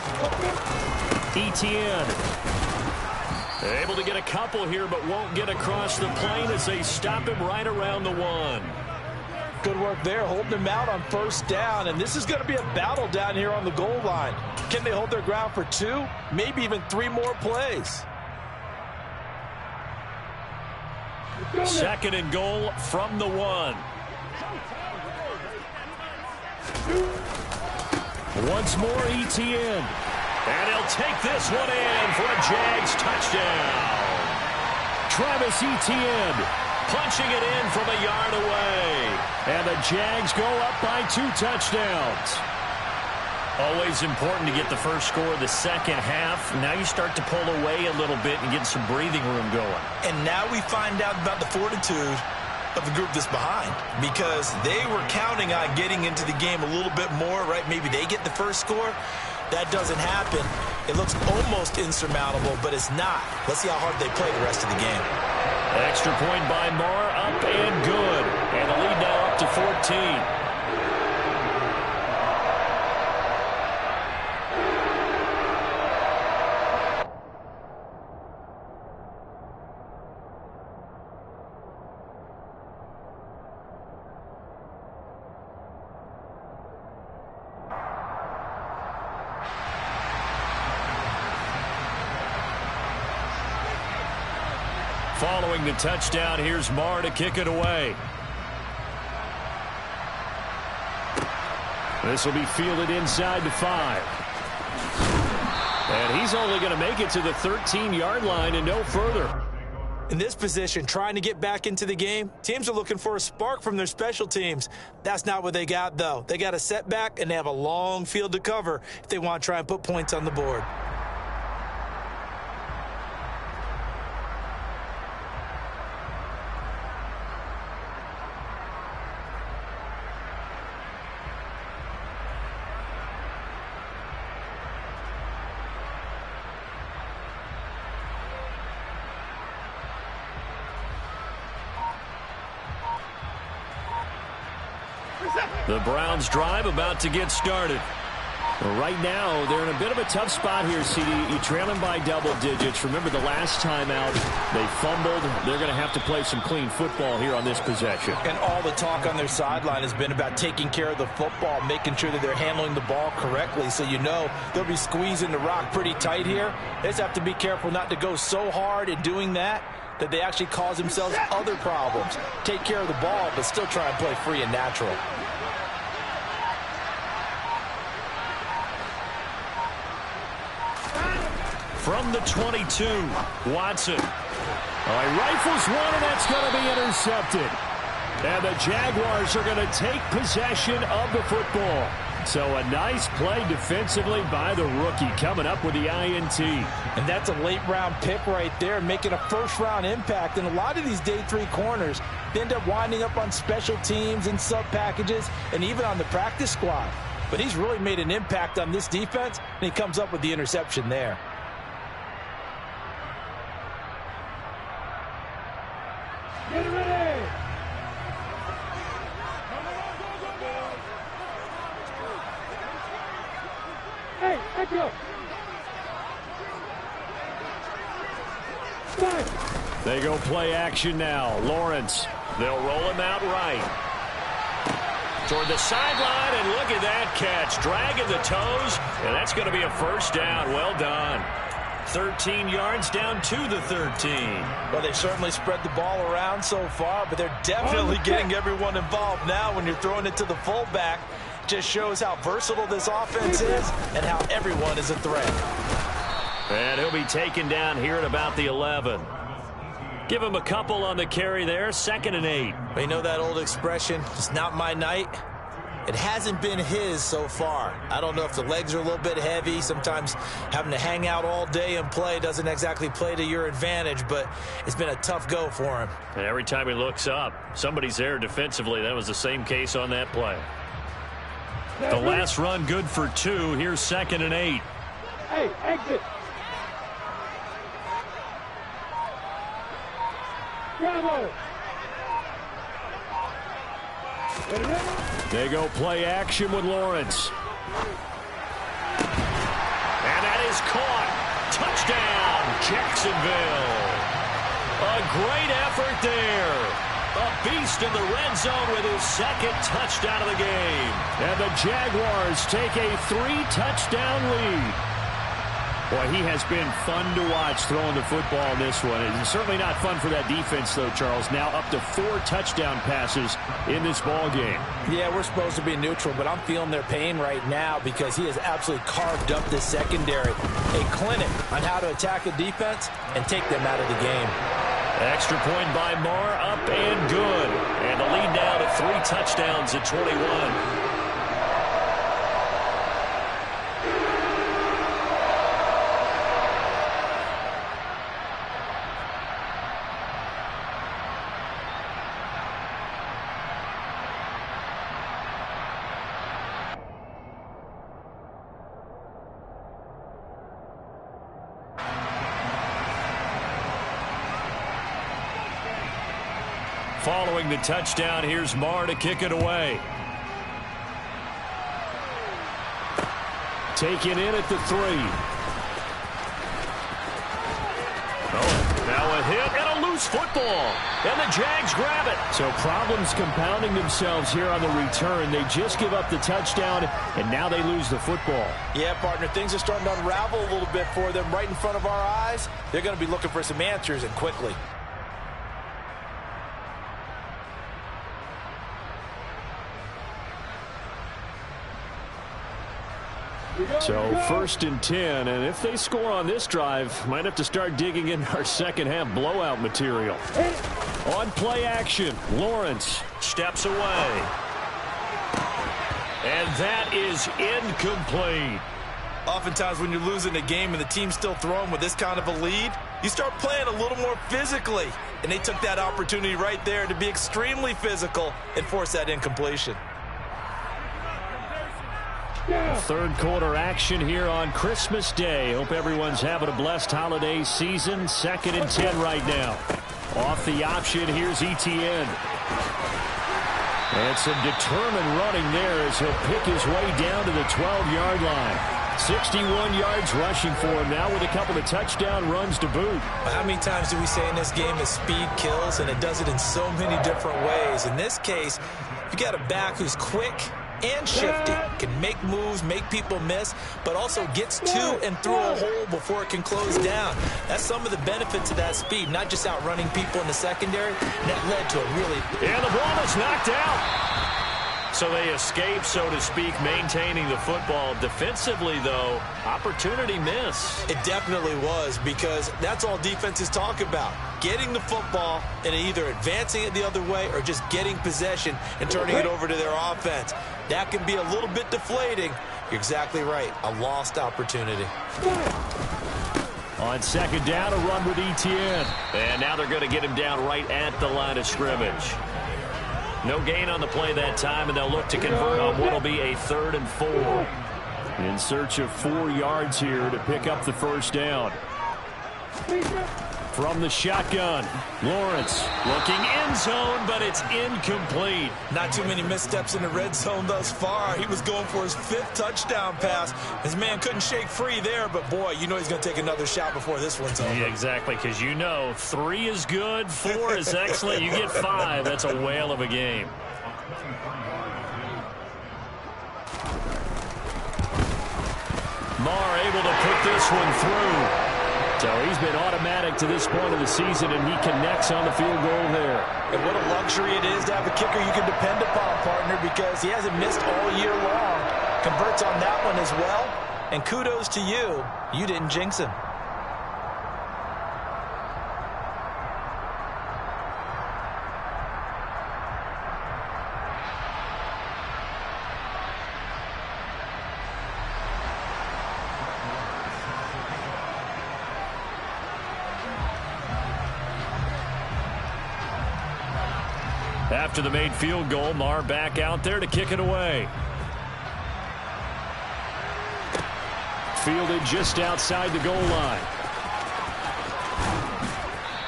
Etienne. Able to get a couple here, but won't get across the plane as they stop him right around the 1. Good work there, holding him out on 1st down, and this is going to be a battle down here on the goal line. Can they hold their ground for 2, maybe even 3 more plays? 2nd and goal from the 1. Once more, Etienne. And he'll take this one in for a Jags touchdown. Travis Etienne punching it in from a yard away. And the Jags go up by 2 touchdowns. Always important to get the first score of the second half. Now you start to pull away a little bit and get some breathing room going. And now we find out about the fortitude of the group that's behind, because they were counting on getting into the game a little bit more, right? Maybe they get the first score. That doesn't happen. It looks almost insurmountable, but it's not. Let's see how hard they play the rest of the game. Extra point by Marr, up and good. And the lead now up to 14. Following the touchdown, here's Marr to kick it away. This will be fielded inside the 5. And he's only going to make it to the 13-yard line and no further. In this position, trying to get back into the game, teams are looking for a spark from their special teams. That's not what they got, though. They got a setback, and they have a long field to cover if they want to try and put points on the board. The Browns drive about to get started. Right now, they're in a bit of a tough spot here, CD. You trail them by double digits. Remember the last time out, they fumbled. They're going to have to play some clean football here on this possession. And all the talk on their sideline has been about taking care of the football, making sure that they're handling the ball correctly. So you know they'll be squeezing the rock pretty tight here. They just have to be careful not to go so hard in doing that they actually cause themselves other problems. Take care of the ball, but still try and play free and natural. From the 22, Watson. All right, rifles one, and that's going to be intercepted. And the Jaguars are going to take possession of the football. So a nice play defensively by the rookie, coming up with the INT. And that's a late-round pick right there, making a first-round impact. And a lot of these day 3 corners end up winding up on special teams and sub-packages and even on the practice squad. But he's really made an impact on this defense, and he comes up with the interception there. Get ready! Hey, echo! They go play action now. Lawrence. They'll roll him out right. Toward the sideline, and look at that catch. Dragging the toes, and that's going to be a first down. Well done. 13 yards down to the 13. Well, they certainly spread the ball around so far, but they're definitely getting everyone involved now when you're throwing it to the fullback. Just shows how versatile this offense is and how everyone is a threat. And he'll be taken down here at about the 11. Give him a couple on the carry there. 2nd and 8. But you know that old expression, it's not my night? It hasn't been his so far. I don't know if the legs are a little bit heavy. Sometimes having to hang out all day and play doesn't exactly play to your advantage, but it's been a tough go for him. And every time he looks up, somebody's there defensively. That was the same case on that play. The last run good for 2. Here's 2nd and 8. Hey, exit! Bravo. They go play action with Lawrence. And that is caught. Touchdown, Jacksonville. A great effort there. A beast in the red zone with his second touchdown of the game. And the Jaguars take a 3-touchdown lead. Boy, he has been fun to watch throwing the football in this one. It's certainly not fun for that defense, though, Charles. Now up to 4 touchdown passes in this ball game. Yeah, we're supposed to be neutral, but I'm feeling their pain right now because he has absolutely carved up this secondary. A clinic on how to attack a defense and take them out of the game. Extra point by Marr, up and good. And the lead now to 3 touchdowns at 21. Following the touchdown, here's Marr to kick it away. Taken in at the 3. Oh, now a hit and a loose football. And the Jags grab it. So problems compounding themselves here on the return. They just give up the touchdown, and now they lose the football. Yeah, partner, things are starting to unravel a little bit for them right in front of our eyes. They're going to be looking for some answers, and quickly. So 1st and 10, and if they score on this drive, might have to start digging in our second half blowout material. On play action, Lawrence Steps away. And that is incomplete. Oftentimes when you're losing a game and the team's still throwing with this kind of a lead, you start playing a little more physically. And they took that opportunity right there to be extremely physical and force that incompletion. 3rd quarter action here on Christmas Day. Hope everyone's having a blessed holiday season. 2nd and 10 right now. Off the option, here's Etienne. And some determined running there as he'll pick his way down to the 12-yard line. 61 yards rushing for him now with a couple of touchdown runs to boot. How many times do we say in this game that speed kills, and it does it in so many different ways? In this case, you got a back who's quick and shifty, can make moves, make people miss, but also gets to and through a hole before it can close down. That's some of the benefits of that speed, not just outrunning people in the secondary. That led to a really... And the ball is knocked out. So they escape, so to speak, maintaining the football. Defensively, though, opportunity miss. It definitely was, because that's all defenses talk about. Getting the football and either advancing it the other way or just getting possession and turning it over to their offense. That can be a little bit deflating. You're exactly right. A lost opportunity. On 2nd down, a run with Etienne. And now they're going to get him down right at the line of scrimmage. No gain on the play that time, and they'll look to convert on what will be a 3rd and 4. In search of 4 yards here to pick up the 1st down. From the shotgun, Lawrence looking end zone, but it's incomplete. Not too many missteps in the red zone thus far. He was going for his 5th touchdown pass. His man couldn't shake free there, but boy, you know he's going to take another shot before this one's over. Yeah, exactly, because you know 3 is good, 4 is excellent. You get 5. That's a whale of a game. Marr able to put this one through. So he's been automatic to this point of the season, and he connects on the field goal there. And what a luxury it is to have a kicker you can depend upon, partner, because he hasn't missed all year long. Converts on that one as well. And kudos to you. You didn't jinx him. After the made field goal, Marr back out there to kick it away. Fielded just outside the goal line.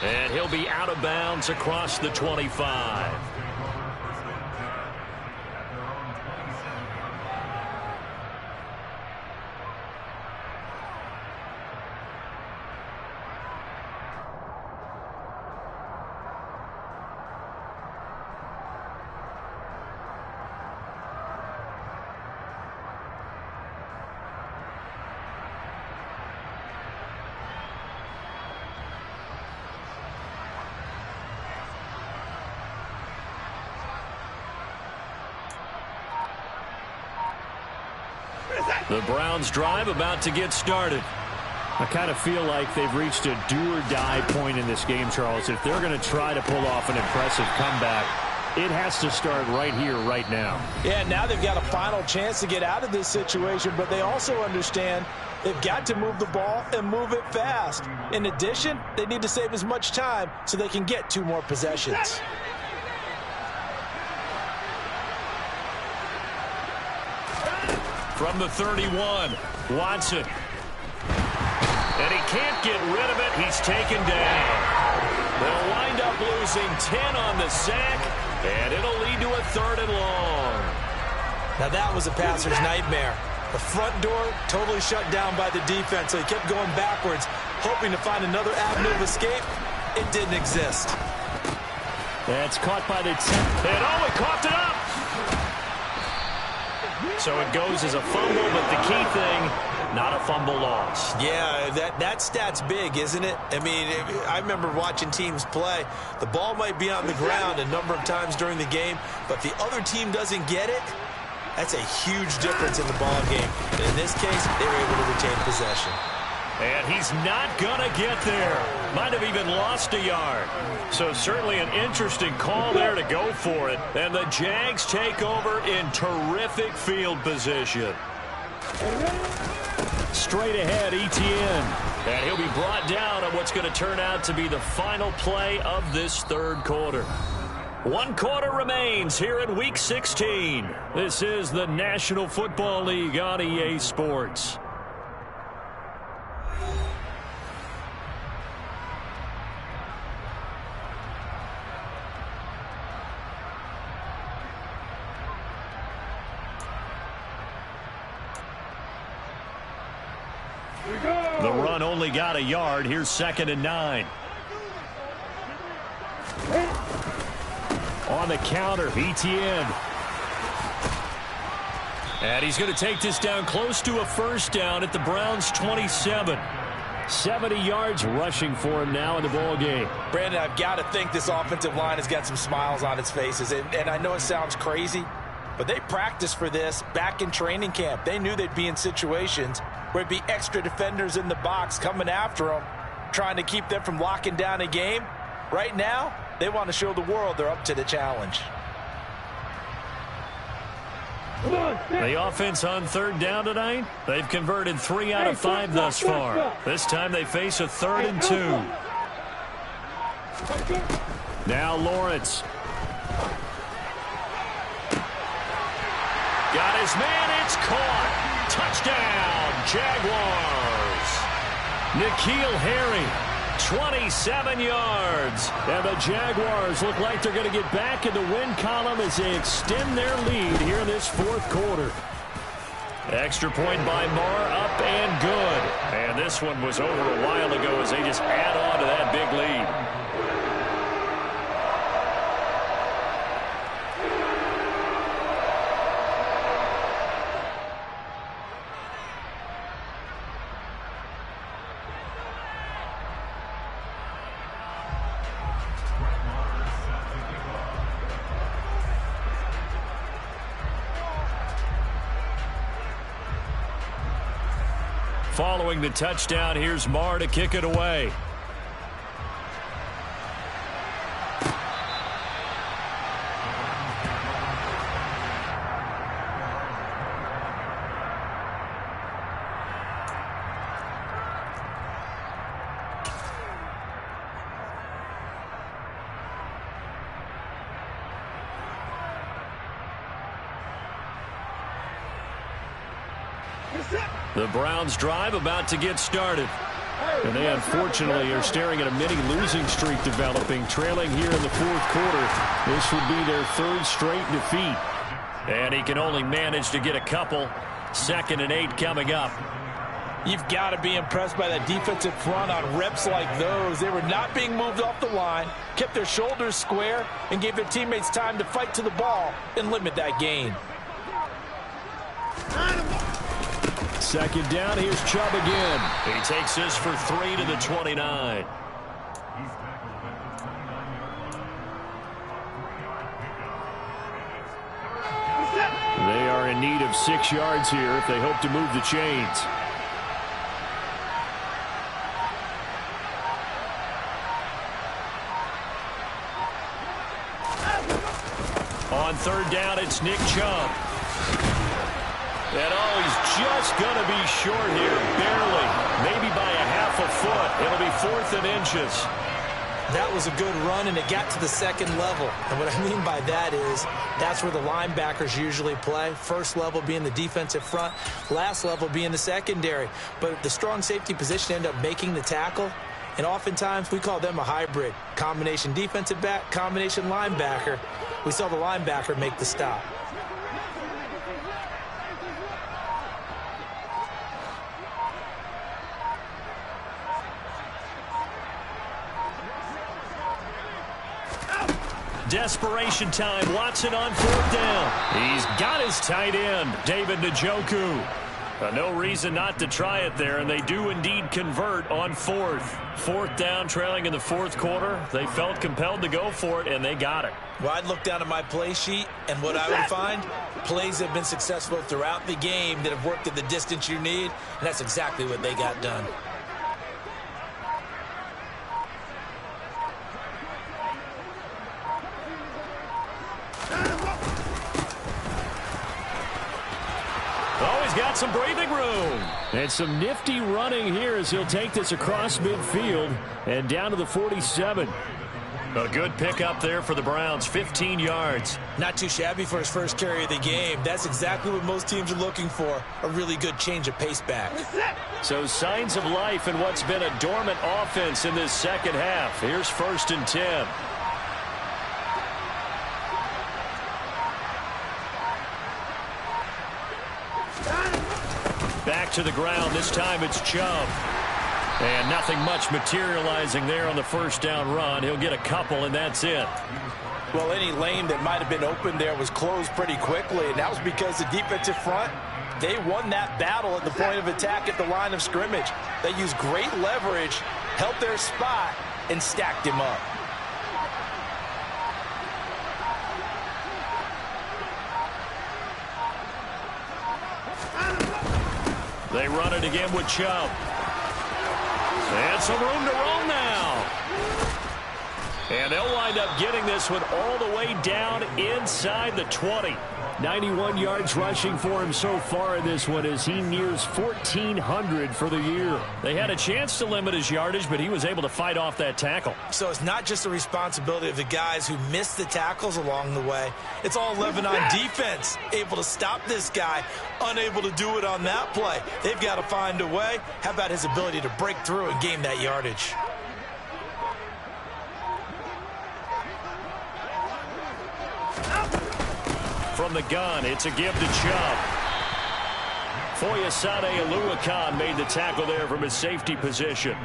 And he'll be out of bounds across the 25. The Browns drive about to get started. I kind of feel like they've reached a do-or-die point in this game, Charles. If they're going to try to pull off an impressive comeback, it has to start right here, right now. Yeah, now they've got a final chance to get out of this situation, but they also understand they've got to move the ball and move it fast. In addition, they need to save as much time so they can get 2 more possessions. From the 31, Watson. And he can't get rid of it. He's taken down. They'll wind up losing 10 on the sack, and it'll lead to a 3rd and long. Now that was a passer's nightmare. The front door totally shut down by the defense, so he kept going backwards, hoping to find another avenue of escape. It didn't exist. That's caught by the 10. And he coughed it up. So it goes as a fumble, but the key thing, not a fumble loss. Yeah, that stat's big, isn't it? I mean, I remember watching teams play. The ball might be on the ground a number of times during the game, but the other team doesn't get it. That's a huge difference in the ball game. And in this case, they were able to retain possession. And he's not going to get there. Might have even lost a yard. So certainly an interesting call there to go for it. And the Jags take over in terrific field position. Straight ahead, Etienne. And he'll be brought down on what's going to turn out to be the final play of this 3rd quarter. 1 quarter remains here in Week 16. This is the National Football League on EA Sports. The run only got a yard. Here's 2nd and 9. On the counter, Etienne. And he's going to take this down close to a 1st down at the Browns' 27. 70 yards rushing for him now in the ball game. Brandon, I've got to think this offensive line has got some smiles on its faces. And I know it sounds crazy, but they practiced for this back in training camp. They knew they'd be in situations where it'd be extra defenders in the box coming after them, trying to keep them from locking down a game. Right now, they want to show the world they're up to the challenge. The offense on 3rd down tonight, they've converted 3 out of 5 thus far. This time they face a 3rd and 2. Now Lawrence. Got his man, it's caught. Touchdown, Jaguars. N'Keal Harry, 27 yards. And the Jaguars look like they're going to get back in the win column as they extend their lead here in this 4th quarter. Extra point by Marr, up and good. And this one was over a while ago as they just add on to that big lead. Following the touchdown, here's Marr to kick it away. The Browns drive about to get started. And they unfortunately are staring at a mini losing streak developing, trailing here in the fourth quarter. This would be their third straight defeat. And he can only manage to get a couple. 2nd and 8 coming up. You've got to be impressed by that defensive front on reps like those. They were not being moved off the line, kept their shoulders square, and gave their teammates time to fight to the ball and limit that gain. 2nd down, here's Chubb again. He takes this for 3 to the 29. They are in need of 6 yards here if they hope to move the chains. On 3rd down, it's Nick Chubb. And he's just going to be short here, barely, maybe by a half a foot. It'll be 4th and inches. That was a good run, and it got to the 2nd level. And what I mean by that is that's where the linebackers usually play. 1st level being the defensive front, last level being the secondary. But the strong safety position ended up making the tackle. And oftentimes we call them a hybrid. Combination defensive back, combination linebacker. We saw the linebacker make the stop. Desperation time. Watson on 4th down. He's got his tight end, David Njoku. No reason not to try it there, and they do indeed convert on 4th. 4th down, trailing in the 4th quarter. They felt compelled to go for it, and they got it. Well, I'd look down at my play sheet, and what I would find, plays have been successful throughout the game that have worked at the distance you need, and that's exactly what they got done. Got some breathing room. And some nifty running here as he'll take this across midfield and down to the 47. A good pickup there for the Browns, 15 yards. Not too shabby for his first carry of the game. That's exactly what most teams are looking for, a really good change of pace back. So signs of life in what's been a dormant offense in this 2nd half. Here's 1st and 10. Back to the ground. This time it's Chubb. And nothing much materializing there on the 1st down run. He'll get a couple, and that's it. Well, any lane that might have been open there was closed pretty quickly, and that was because the defensive front, they won that battle at the point of attack at the line of scrimmage. They used great leverage, held their spot, and stacked him up. They run it again with Chubb. And some room to roam now. And they'll wind up getting this one all the way down inside the 20. 91 yards rushing for him so far in this one as he nears 1,400 for the year. They had a chance to limit his yardage, but he was able to fight off that tackle. So it's not just the responsibility of the guys who missed the tackles along the way. It's all 11 on defense, able to stop this guy, unable to do it on that play. They've got to find a way. How about his ability to break through and gain that yardage? From the gun, it's a give to Chubb. Foyesade Oluwakan made the tackle there from his safety position.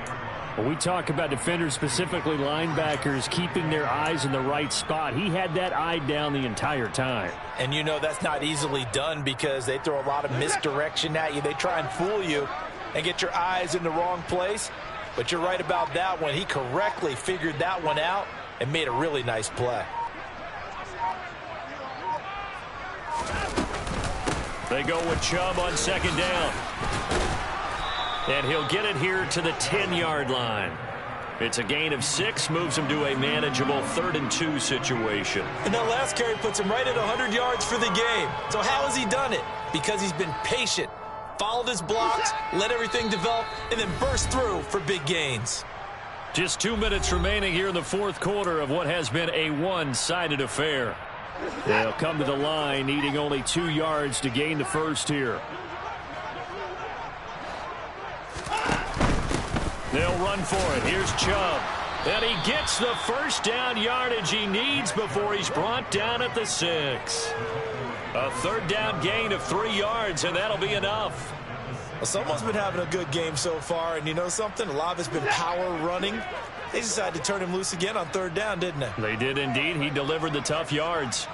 When we talk about defenders, specifically linebackers, keeping their eyes in the right spot, he had that eye down the entire time. And you know that's not easily done because they throw a lot of misdirection at you. They try and fool you and get your eyes in the wrong place. But you're right about that one. He correctly figured that one out and made a really nice play. They go with Chubb on 2nd down. And he'll get it here to the 10-yard line. It's a gain of 6, moves him to a manageable 3rd and 2 situation. And that last carry puts him right at 100 yards for the game. So how has he done it? Because he's been patient, followed his blocks, let everything develop, and then burst through for big gains. Just 2 minutes remaining here in the 4th quarter of what has been a one-sided affair. They'll come to the line, needing only 2 yards to gain the first here. They'll run for it. Here's Chubb. And he gets the first down yardage he needs before he's brought down at the 6. A third down gain of 3 yards, and that'll be enough. Well, someone's been having a good game so far, and you know something? A lot of it's been power running. They decided to turn him loose again on third down, didn't they? They did indeed. He delivered the tough yards.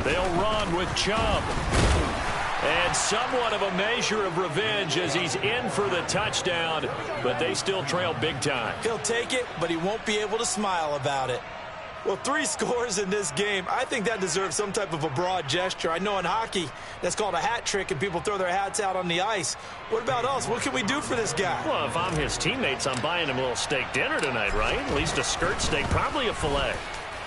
They'll run with Chubb. And somewhat of a measure of revenge as he's in for the touchdown, but they still trail big time. He'll take it, but he won't be able to smile about it. Well, 3 scores in this game. I think that deserves some type of a broad gesture. I know in hockey, that's called a hat trick, and people throw their hats out on the ice. What about us? What can we do for this guy? Well, if I'm his teammates, I'm buying him a little steak dinner tonight, right? At least a skirt steak, probably a filet.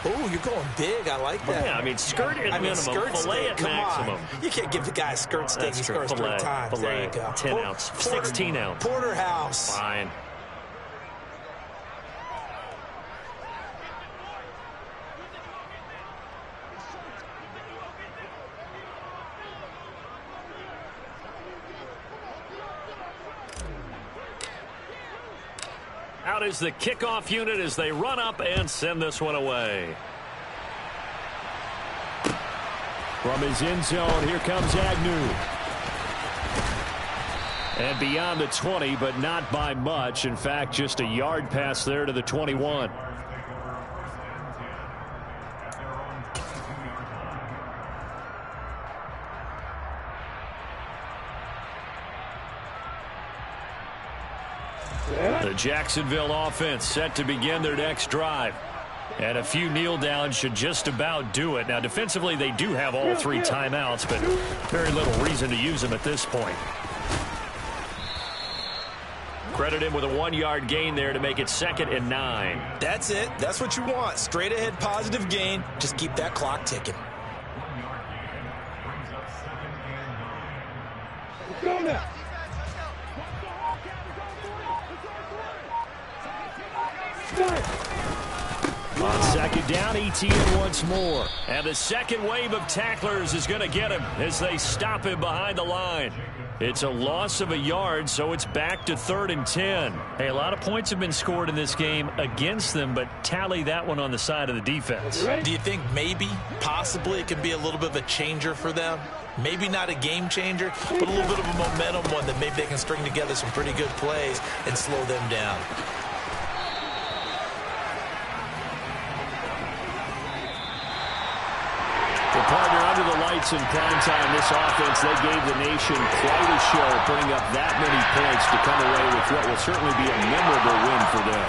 Oh, you're going big. I like that. Yeah, I mean, skirt at minimum, filet at maximum. You can't give the guy a skirt steak. He scores 3 times. Filet, there you go. 10 ounce, 16 ounce. Porterhouse. Fine. Out is the kickoff unit as they run up and send this one away. From his end zone, here comes Agnew. And beyond the 20, but not by much. In fact, just a yard pass there to the 21. The Jacksonville offense set to begin their next drive. And a few kneel downs should just about do it. Now, defensively, they do have all 3 timeouts, but very little reason to use them at this point. Credit him with a 1-yard gain there to make it 2nd and 9. That's it. That's what you want. Straight ahead positive gain. Just keep that clock ticking. Let's go now. On 2nd down, ETN once more. And the second wave of tacklers is going to get him as they stop him behind the line. It's a loss of a yard, so it's back to 3rd and 10. Hey, a lot of points have been scored in this game against them, but tally that one on the side of the defense. Do you think maybe, possibly, it can be a little bit of a changer for them? Maybe not a game changer, but a little bit of a momentum one that maybe they can string together some pretty good plays and slow them down. The partner under the lights in primetime, this offense, they gave the nation quite a show, putting up that many points to come away with what will certainly be a memorable win for them.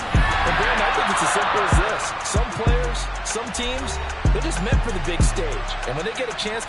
And Ben, I think it's as simple as this. Some players, some teams, they're just meant for the big stage. And when they get a chance to